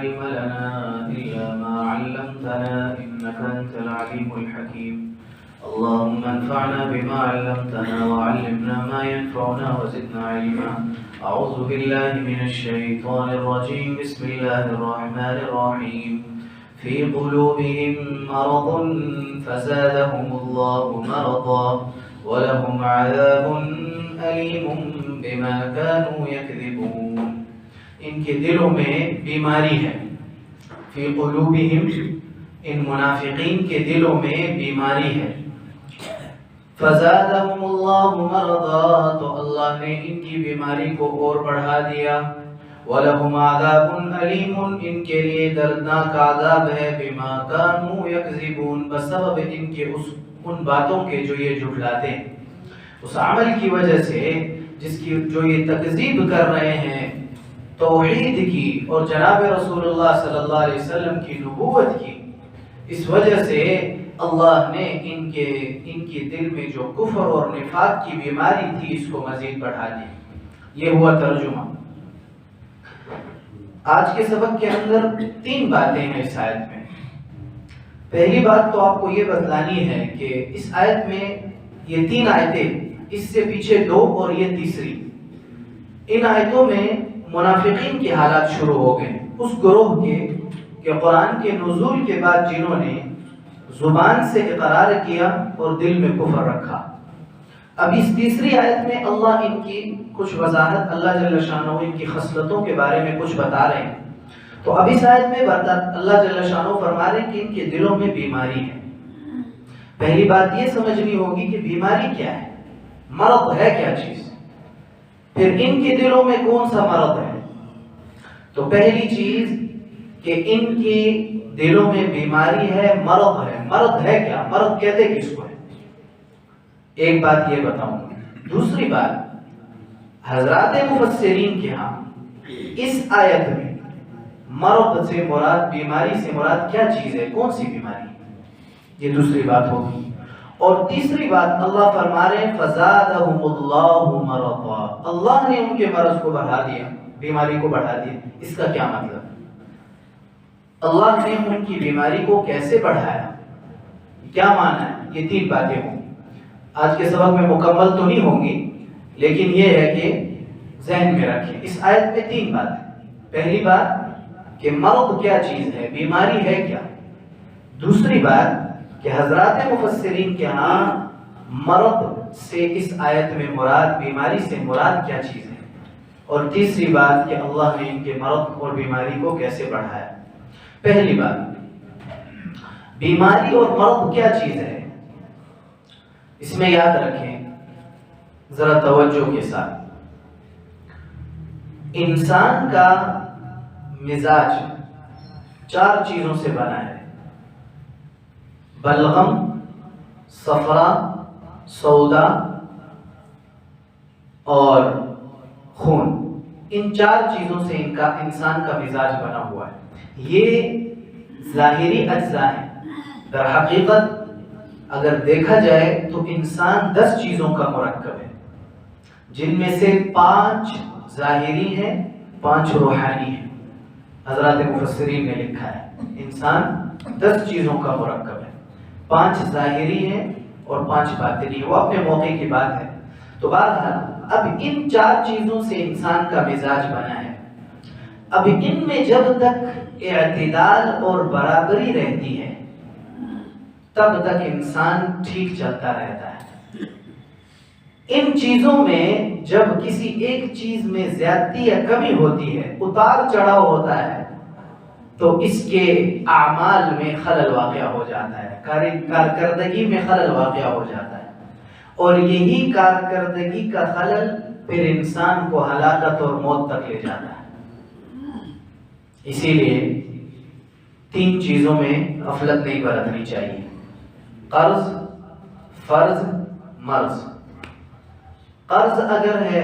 علم لنا إلا ما علمتنا إنك أنت العليم الحكيم اللهم انفعنا بما علمتنا وعلمنا ما ينفعنا وزدنا علما أعوذ بالله من الشيطان الرجيم بسم الله الرحمن الرحيم في قلوبهم مرض فزادهم الله مرضا ولهم عذاب أليم بما كانوا يكذبون ان کے دلوں میں بیماری ہے فی قلوبہم ان منافقین کے دلوں میں بیماری ہے فزادهم اللہ مرضا تو اللہ نے ان کی بیماری کو اور بڑھا دیا وَلَهُمْ عَذَابٌ عَلِيمٌ ان کے لیے دردناک عذاب ہے بما كانوا يكذبون بسبب ان کے ان باتوں کے جو یہ جھٹلاتے ہیں اس عمل کی وجہ سے جس کی جو یہ تکذیب کر رہے ہیں توحید کی اور جناب رسول اللہ صلی اللہ علیہ وسلم کی نبوت کی اس وجہ سے اللہ نے ان کے دل میں جو کفر اور نفاق کی بیماری تھی اس کو مزید بڑھا دی یہ ہوا ترجمہ آج کے سبق کے اندر 3 باتیں ہیں اس آیت میں پہلی بات تو آپ کو یہ بتلانی ہے کہ اس آیت میں یہ 3 آیتیں اس سے پیچھے 2 اور یہ تیسری ان آیتوں میں منافقین کے حالات شروع ہو گئے اس گروہ کے کہ قرآن کے نزول کے بعد جنہوں نے زبان سے اقرار کیا اور دل میں کفر رکھا اب اس تیسری آیت میں اللہ ان کی کچھ وضاحت اللہ جل شانہ ان کی خصلتوں کے بارے میں کچھ بتا رہے ہیں تو اب اس آیت میں اللہ جل شانہ فرما رہے ہیں کہ ان کے دلوں میں بیماری ہے پہلی بات یہ سمجھنی ہوگی کہ بیماری کیا ہے مرض ہے کیا چیز پھر ان کے دلوں میں کون سا مرض ہے تو پہلی چیز کہ ان کی دلوں میں بیماری ہے مرض ہے کیا مرض کہتے کس کو ہے ایک بات یہ بتاؤں گا دوسری بات حضرات مفسرین کے ہاں اس آیت میں مرض سے مراد بیماری سے مراد کیا چیز ہے کون سی بیماری یہ دوسری بات ہوگی اور تیسری بات اللہ فرما رہے ہیں فزادہم اللہ مرضا اللہ نے ان کے مرض کو بڑھا دیا بیماری کو بڑھا دیا اس کا کیا مطلب اللہ نے ان کی بیماری کو کیسے بڑھایا کیا معنی ہے یہ 3 باتیں ہوں آج کے سبق میں مکمل تو نہیں ہوں گی لیکن یہ ہے کہ ذہن میں رکھیں اس آیت میں 3 باتیں پہلی بات کہ مرض کیا چیز ہے بیماری ہے کیا دوسری بات کہ حضرات مفسرین کے ہاں مرض سے اس آیت میں مراد بیماری سے مراد کیا چیز ہے اور تیسری بات کہ اللہ نے ان کے مرض اور بیماری کو کیسے بڑھایا پہلی بات بیماری اور مرض کیا چیز ہے اس میں یاد رکھیں ذرا توجہ کے ساتھ انسان کا مزاج 4 چیزوں سے بنا ہے بلغم صفرا سودا اور خون ان 4 چیزوں سے انسان کا مزاج بنا ہوا ہے یہ ظاہری اجزاء ہیں در حقیقت اگر دیکھا جائے تو انسان 10 چیزوں کا مرکب ہے جن میں سے 5 ظاہری ہیں 5 روحانی ہیں حضرات مفسرین نے لکھا ہے انسان 10 چیزوں کا مرکب ہے 5 ظاہری ہیں اور 5 باطنی وہ اپنے موقع کی بات ہے تو بہرحال اب ان 4 چیزوں سے انسان کا مزاج بنا ہے اب ان میں جب تک اعتدال اور برابری رہتی ہے تب تک انسان ٹھیک چلتا رہتا ہے ان چیزوں میں جب کسی ایک چیز میں زیادتی یا کمی ہوتی ہے اتار چڑھاؤ ہوتا ہے تو اس کے اعمال میں خلل واقع ہو جاتا ہے کارکردگی میں خلل واقع ہو جاتا ہے اور یہی کارکردگی کا خلل پھر انسان کو ہلاکت اور موت تک لے جاتا ہے اسی لیے 3 چیزوں میں غفلت نہیں برتنی چاہیے قرض فرض مرض قرض اگر ہے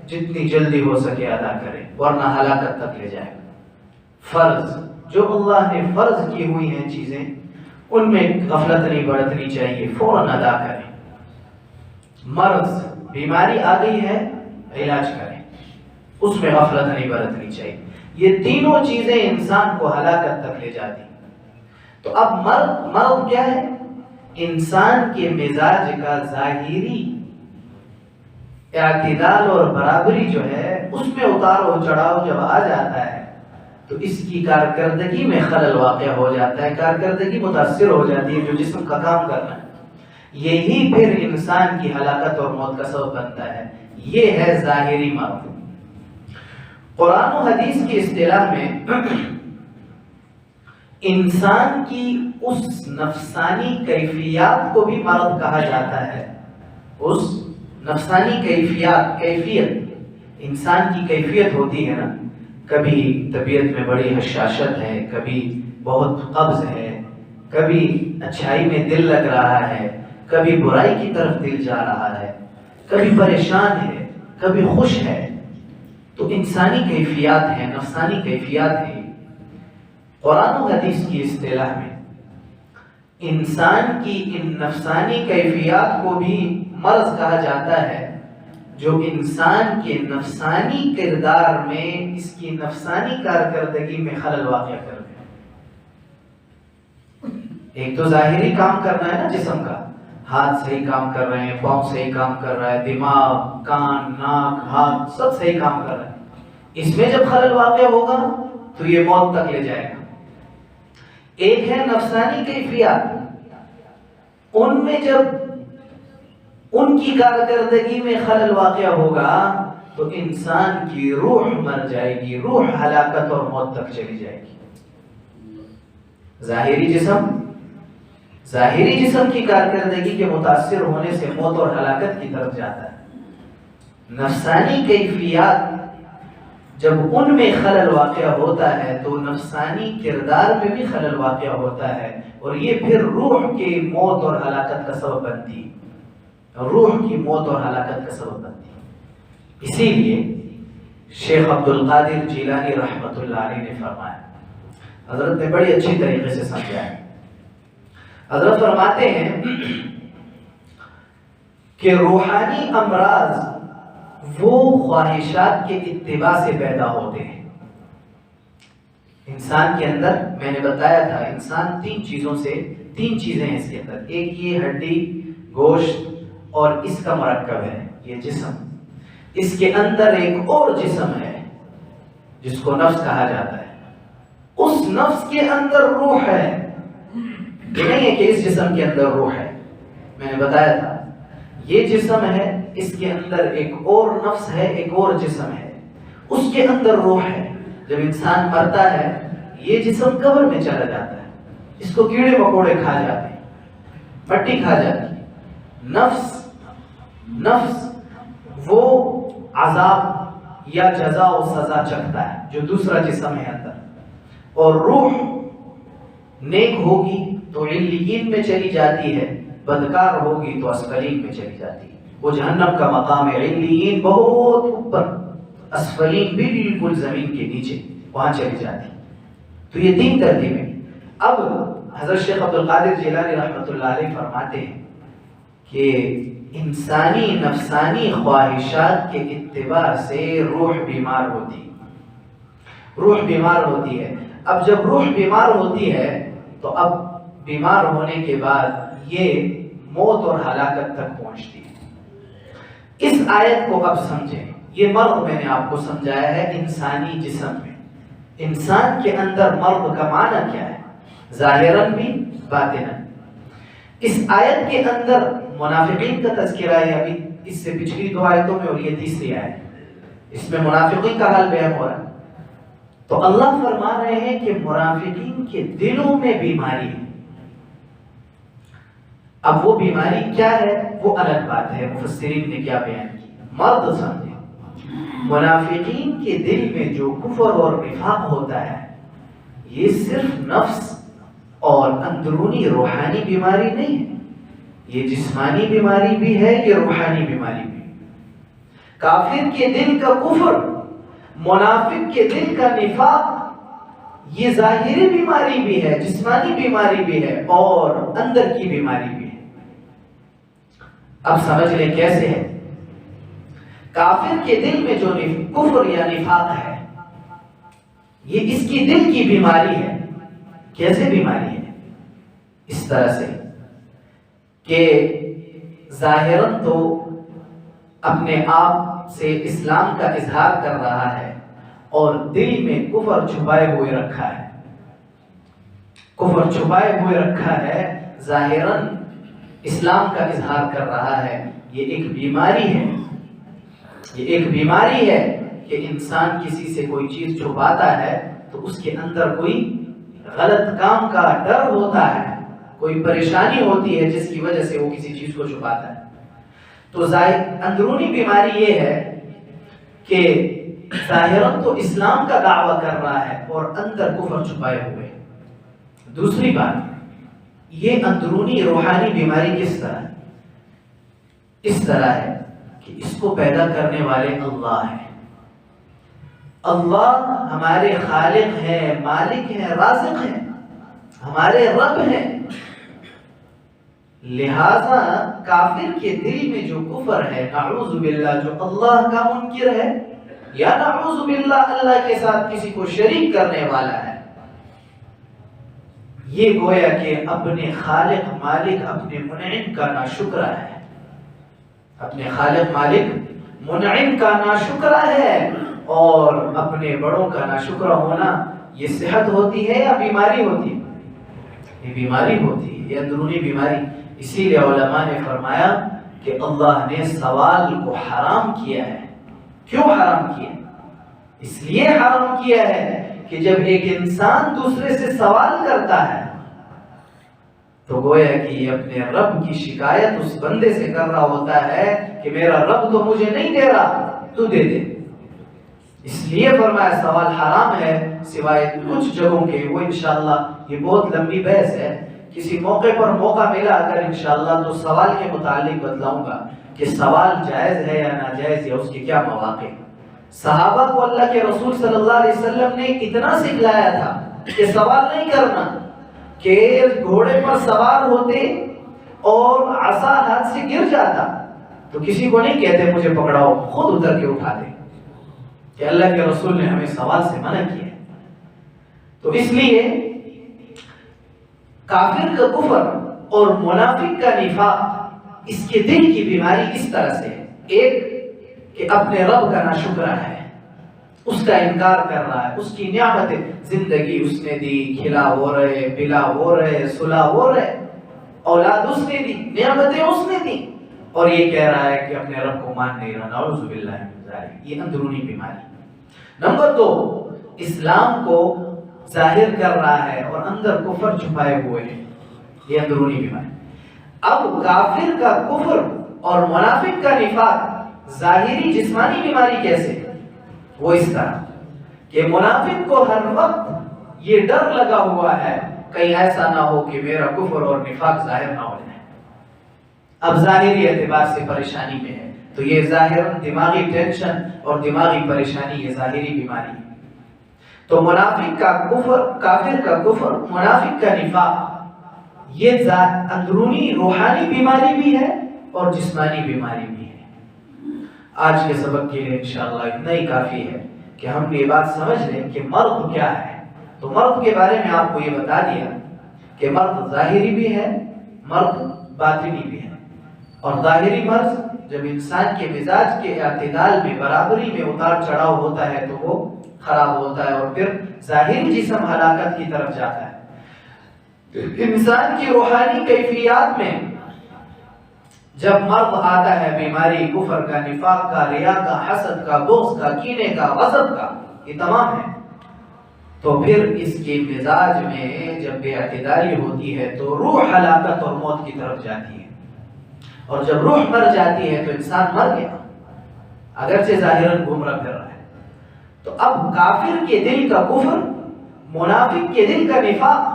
جتنی جلدی ہو سکے ادا کرے ورنہ ہلاکت تک لے جائے فرض جو اللہ نے فرض کی ہوئی ہیں چیزیں ان میں غفلت نہیں برتنی چاہیے فوراً ادا کریں مرض بیماری آ گئی ہے علاج کریں اس میں غفلت نہیں برتنی چاہیے یہ تینوں چیزیں انسان کو ہلاکت تک لے جاتی. تو اب مرض کیا ہے؟ انسان کے مزاج کا ظاہری اعتدال اور برابری جو ہے اس میں اتار و چڑھاؤ جب آ جاتا ہے تو اس کی کارکردگی میں خلل واقع ہو جاتا ہے، کارکردگی متاثر ہو جاتی ہے جو جسم کا کام کرنا ہے. یہی پھر انسان کی ہلاکت اور موت کا سبب بنتا ہے. یہ ہے ظاہری مرض. قرآن و حدیث کی اصطلاح میں انسان کی اس نفسانی کیفیات کو بھی مرض کہا جاتا ہے. اس نفسانی کیفیت انسان کی کیفیت ہوتی ہے نا، کبھی طبیعت میں بڑی حشاشت ہے، کبھی بہت قبض ہے، کبھی اچھائی میں دل لگ رہا ہے، کبھی برائی کی طرف دل جا رہا ہے، کبھی پریشان ہے، کبھی خوش ہے. تو انسانی کیفیات ہیں، نفسانی کیفیات ہیں. قرآن و حدیث کی اصطلاح میں انسان کی ان نفسانی کیفیات کو بھی مرض کہا جاتا ہے جو انسان کے نفسانی کردار میں اس کی نفسانی کارکردگی میں خلل واقع کر دے. ایک تو ظاہری کام کرنا ہے نا جسم کا، ہاتھ صحیح کام کر رہے ہیں، پاؤں صحیح کام کر رہا ہے، دماغ، کان، ناک، ہاتھ سب صحیح کام کر رہے ہیں. اس میں جب خلل واقع ہوگا تو یہ موت تک لے جائے گا. ایک ہے نفسانی کیفیات، ان میں جب ان کی کارکردگی میں خلل واقع ہوگا تو انسان کی روح مر جائے گی، روح ہلاکت اور موت تک چلی جائے گی. ظاہری جسم کی کارکردگی کے متاثر ہونے سے موت اور ہلاکت کی طرف جاتا ہے. نفسانی کیفیات جب ان میں خلل واقع ہوتا ہے تو نفسانی کردار میں بھی خلل واقع ہوتا ہے اور یہ پھر روح کی موت اور ہلاکت کا سبب بنتی ہے. روح کی موت اور ہلاکت کا سبب بنتی ہے. اسی لیے شیخ عبد القادر جیلانی رحمۃ اللہ علیہ نے فرمایا، حضرت نے بڑی اچھی طریقے سے سمجھایا. حضرت فرماتے ہیں کہ روحانی امراض وہ خواہشات کے اتباع سے پیدا ہوتے ہیں. انسان کے اندر میں نے بتایا تھا انسان تین چیزیں ہیں اس کے اندر. ایک یہ ہڈی، گوشت اور اس کا مرکب ہے یہ جسم. اس کے اندر ایک اور جسم ہے جس کو نفس کہا جاتا ہے. اس نفس کے اندر روح ہے. یہ نہیں ہے کہ اس جسم کے اندر روح ہے، میں نے بتایا تھا یہ جسم ہے، اس کے اندر ایک اور نفس ہے، ایک اور جسم ہے، اس کے اندر روح ہے. جب انسان مرتا ہے یہ جسم قبر میں چلا جاتا ہے، اس کو کیڑے مکوڑے کھا جاتے ہیں، مٹی کھا جاتی ہے. نفس وہ عذاب یا جزا و سزا چکھتا ہے جو دوسرا جسم ہے اندر. اور روح نیک ہوگی تو علیین میں چلی جاتی ہے، بدکار ہوگی تو اسفلین میں چلی جاتی ہے. وہ جہنم کا مقام ہے. علیین بہت اوپر، اسفلین بالکل زمین کے نیچے، وہاں چلی جاتی. تو یہ تین ترتیبیں. اب حضرت شیخ عبد القادر جیلانی رحمۃ اللہ علیہ فرماتے ہیں کہ انسانی نفسانی خواہشات کے اتباع سے روح بیمار ہوتی ہے. اب جب روح بیمار ہوتی ہے تو اب بیمار ہونے کے بعد یہ موت اور ہلاکت تک پہنچتی ہے. اس آیت کو اب سمجھیں. یہ مرض میں نے آپ کو سمجھایا ہے انسانی جسم میں. انسان کے اندر مرض کا معنی کیا ہے، ظاہراً بھی باطناً. اس آیت کے اندر منافقین کا تذکرہ ہے. ابھی اس سے پچھلی دو آیتوں میں اور یہ تیسری آیت، اس میں منافقین کا حال بیان ہو رہا ہے. تو اللہ فرما رہے ہیں کہ منافقین کے دلوں میں بیماری ہے. اب وہ بیماری کیا ہے وہ الگ بات ہے، مفسرین نے کیا بیان کی. مرد سمجھے منافقین کے دل میں جو کفر اور نفاق ہوتا ہے یہ صرف نفس اور اندرونی روحانی بیماری نہیں ہے، یہ جسمانی بیماری بھی ہے، یہ روحانی بیماری بھی. کافر کے دل کا کفر، منافق کے دل کا نفاق، یہ ظاہری بیماری بھی ہے، جسمانی بیماری بھی ہے اور اندر کی بیماری بھی ہے. اب سمجھ لیں کیسے ہے. کافر کے دل میں جو کفر یا نفاق ہے یہ اس کی دل کی بیماری ہے۔ کیسے بیماری ہے؟ اس طرح سے کہ ظاہراً تو اپنے آپ سے اسلام کا اظہار کر رہا ہے اور دل میں کفر چھپائے ہوئے رکھا ہے، کفر چھپائے ہوئے رکھا ہے، ظاہراً اسلام کا اظہار کر رہا ہے۔ یہ ایک بیماری ہے، یہ ایک بیماری ہے کہ انسان کسی سے کوئی چیز چھپاتا ہے تو اس کے اندر کوئی غلط کام کا ڈر ہوتا ہے، کوئی پریشانی ہوتی ہے جس کی وجہ سے وہ کسی چیز کو چھپاتا ہے۔ تو اندرونی بیماری یہ ہے کہ ظاہراً تو اسلام کا دعویٰ کر رہا ہے اور اندر کفر چھپائے ہوئے۔ دوسری بات، یہ اندرونی روحانی بیماری کس طرح ہے؟ اس طرح ہے کہ اس کو پیدا کرنے والے اللہ ہیں۔ اللہ ہمارے خالق ہیں، مالک ہیں، رازق ہیں، ہمارے رب ہیں۔ لہذا کافر کے دل میں جو کفر ہے، نعوذ باللہ، جو اللہ کا منکر ہے یا نعوذ باللہ اللہ کے ساتھ کسی کو شریک کرنے والا ہے، یہ گویا کہ اپنے خالق مالک اپنے منعم کا ناشکرہ ہے، اپنے خالق مالک منعم کا ناشکرہ ہے۔ اور اپنے بڑوں کا ناشکرہ ہونا یہ صحت ہوتی ہے یا بیماری ہوتی ہے؟ یہ بیماری ہوتی ہے، یہ اندرونی بیماری۔ اسی لیے علماء نے فرمایا کہ اللہ نے سوال کو حرام کیا ہے۔ کیوں حرام کیا؟ اس لیے حرام کیا ہے کہ جب ایک انسان دوسرے سے سوال کرتا ہے تو گویا کہ یہ اپنے رب کی شکایت اس بندے سے کر رہا ہوتا ہے کہ میرا رب تو مجھے نہیں دے رہا، تو دے دے۔ اس لیے فرمایا سوال حرام ہے، سوائے کچھ جگہوں کے، وہ انشاءاللہ یہ بہت لمبی بحث ہے، کسی موقع پر موقع ملا اگر انشاءاللہ تو سوال کے متعلق بتلاؤں گا کہ سوال جائز ہے یا ناجائز یا اس کے کیا مواقع۔ صحابہ کو اللہ کے رسول صلی اللہ علیہ وسلم نے اتنا سکھلایا تھا کہ سوال نہیں کرنا، کہ گھوڑے پر سوار ہوتے اور عصا ہاتھ سے گر جاتا تو کسی کو نہیں کہتے مجھے پکڑاؤ، خود اتر کے اٹھا دے، کہ اللہ کے رسول نے ہمیں سوال سے منع کیا ہے۔ تو اس لیے کافر کا کفر اور منافق کا نفاق، اس کے دل کی بیماری اس طرح سے ہے، ایک کہ اپنے رب کا ناشکرہ ہے، اس کا انکار کر رہا ہے، اس کی نعمت زندگی اس نے دی، کھلا وہ رہے، پلا وہ رہے، سلا وہ رہے، اولاد اس نے دی، نعمتیں اس نے دی، اور یہ کہہ رہا ہے کہ اپنے رب کو مان نہیں رہا، نعوذ باللہ من ذالک۔ یہ اندرونی بیماری۔ نمبر 2، اسلام کو ظاہر کر رہا ہے اور اندر کفر چھپائے ہوئے ہیں، یہ اندرونی بیماری۔ اب کافر کا کفر اور منافق کا نفاق ظاہری جسمانی بیماری کیسے؟ وہ اس طرح کہ منافق کو ہر وقت یہ ڈر لگا ہوا ہے کہیں ایسا نہ ہو کہ میرا کفر اور نفاق ظاہر نہ ہو جائے، اب ظاہری اعتبار سے پریشانی میں ہے، تو یہ ظاہر دماغی ٹینشن اور دماغی پریشانی، یہ ظاہری بیماری ہے۔ تو منافق کا کفر، کافر کا کفر، منافق کا نفاق، یہ اندرونی روحانی بیماری بھی ہے اور جسمانی بیماری بھی ہے۔ آج کے سبق کے لیے انشاءاللہ اتنا ہی کافی ہے کہ ہم یہ بات سمجھ لیں کہ مرض کیا ہے۔ تو مرض کے بارے میں آپ کو یہ بتا دیا کہ مرض ظاہری بھی ہے، مرض باطنی بھی ہے۔ اور ظاہری مرض جب انسان کے مزاج کے اعتدال میں، برابری میں اتار چڑھاؤ ہوتا ہے تو وہ خراب ہوتا ہے اور پھر ظاہری جسم ہلاکت کی طرف جاتا ہے۔ انسان کی روحانی کیفیات میں جب مرض آتا ہے، بیماری کفر کا، نفاق کا، ریا کا، حسد کا، بغض کا، کینے کا، غضب کا، یہ تمام ہے، تو پھر اس کے مزاج میں جب بے اعتدالی ہوتی ہے تو روح ہلاکت اور موت کی طرف جاتی ہے، اور جب روح مر جاتی ہے تو انسان مر گیا، اگرچہ ظاہراً گھوم رہا پھر رہا ہے۔ تو اب کافر کے دل کا کفر، منافق کے دل کا نفاق،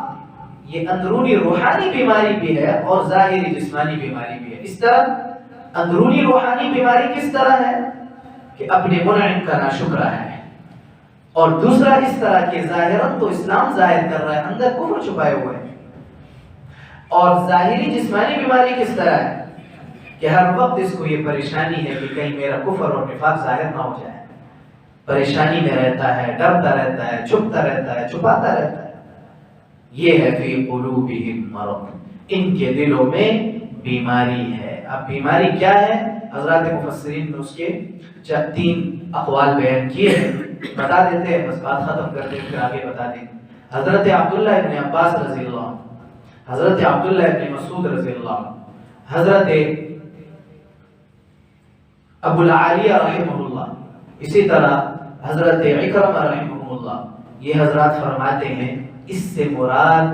یہ اندرونی روحانی بیماری بھی ہے اور ظاہری جسمانی بیماری بھی ہے۔ اس طرح اندرونی روحانی بیماری کس طرح ہے کہ اپنے منعم کا ناشکرہ ہے، اور دوسرا اس طرح کہ ظاہراً تو اسلام ظاہر کر رہا ہے، اندر کفر چھپائے ہوئے ہیں۔ اور ظاہری جسمانی بیماری کس طرح ہے کہ ہر وقت اس کو یہ پریشانی ہے کہ کہیں میرا کفر اور نفاق ظاہر نہ ہو جائے، پریشانی میں رہتا ہے، ڈرتا رہتا ہے، چھپتا رہتا ہے، چھپاتا رہتا ہے. یہ ہے فی قلوبہم مرض، ان کے دلوں میں بیماری ہے. اب بیماری کیا ہے؟ حضرات مفسرین نے اس کے 3 اقوال بیان کیے ہیں. بتا دیتے ہیں، بس بات ختم کرتے ہیں پھر آگے بتا دیں. حضرت عبداللہ ابن عباس رضی اللہ عنہ، حضرت عبداللہ ابن مسعود رضی اللہ عنہ، حضرت ابو العالیہ رحمہ اللہ، اسی طرح حضرت اکرمہ رحمہ اللہ، یہ حضرات فرماتے ہیں اس سے مراد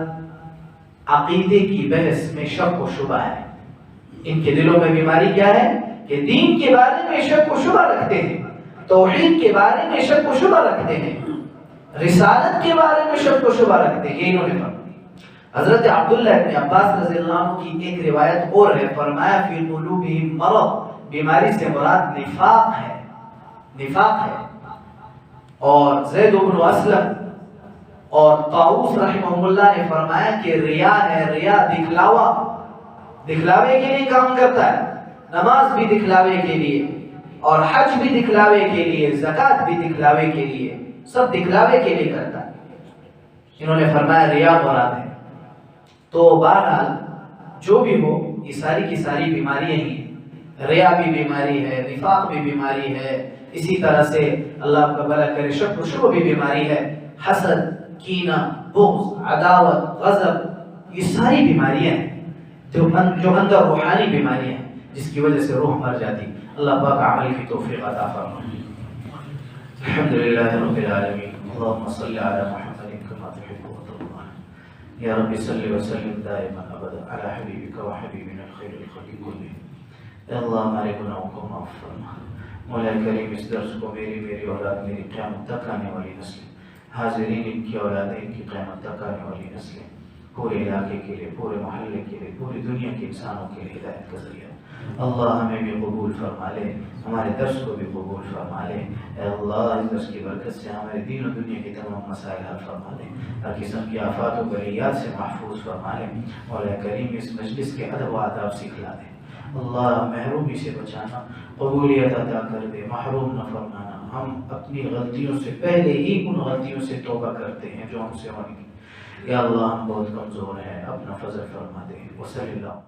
عقیدے کی بحث میں شک و شبہ ہے. ان کے دلوں میں بیماری کیا ہے کہ دین کے بارے میں شک و شبہ رکھتے ہیں، توحید کے بارے میں شک و شبہ رکھتے ہیں، رسالت کے بارے میں شک و شبہ رکھتے ہیں. یہ انہوں نے فرمایا. حضرت عبداللہ ابن عباس رضی اللہ عنہ کی ایک روایت اور ہے، فرمایا فی قلوبہم مرض، بیماری سے مراد نفاق ہے، نفاق ہے. اور زید بن اسلم اور طاؤس رحمہ اللہ نے فرمایا کہ ریا ہے، ریا دکھلاوا، دکھلاوے کے لیے کام کرتا ہے. نماز بھی دکھلاوے کے لیے، اور حج بھی دکھلاوے کے لیے، زکوٰۃ بھی دکھلاوے کے لیے، سب دکھلاوے کے لیے کرتا ہے. انہوں نے فرمایا ریا مراد ہے. تو بہرحال جو بھی ہو، یہ ساری کی ساری بیماریاں ہی ہیں. ریا بھی بیماری ہے، نفاق بھی بیماری ہے، اسی طرح سے اللہ آپ کا بھلا کرے شک و شبہ بھی بیماری ہے، حسد، کینہ، بغض، عداوت، غضب، یہ ساری بیماریاں ہیں جو اندر روحانی بیماریاں ہیں جس کی وجہ سے روح مر جاتی. اللہ پاک عمل کی توفیق عطا فرمائے. الحمدللہ رب العالمین. اللهم صل على محمد كما تحب وترضى. یا رب صل وسلم دائما ابدا على حبیبک وحبیبنا الخیر الخلق كلهم. اے اللہ ہمارے گناہوں کو معاف فرما. مولا کریم اس درس کو میری اولاد، میری قیامت تک آنے والی نسلیں، حاضرین ان کی اولادیں، ان کی قیامت تک آنے والی نسلیں، پورے علاقے کے لیے، پورے محلے کے لیے، پوری دنیا کے انسانوں کے لیے ہدایت کا ذریعہ. اللہ ہمیں بھی قبول فرما لے، ہمارے درس کو بھی قبول فرما لے. اے اللہ اس درس کی برکت سے ہمارے دین و دنیا کے تمام مسائل حل فرما لے، ہر قسم کی آفات و بلیات سے محفوظ فرما لے. مولا کریم اس مجلس کے ادب و آداب سکھلا دے. اللہ محرومی سے بچانا، قبولیت عطا کر دے، محروم نہ فرمانا. ہم اپنی غلطیوں سے پہلے ہی ان غلطیوں سے توبہ کرتے ہیں جو ہم سے ہونی. یا اللہ ہم بہت کمزور ہیں، اپنا فضل فرما دے. وصلی اللہ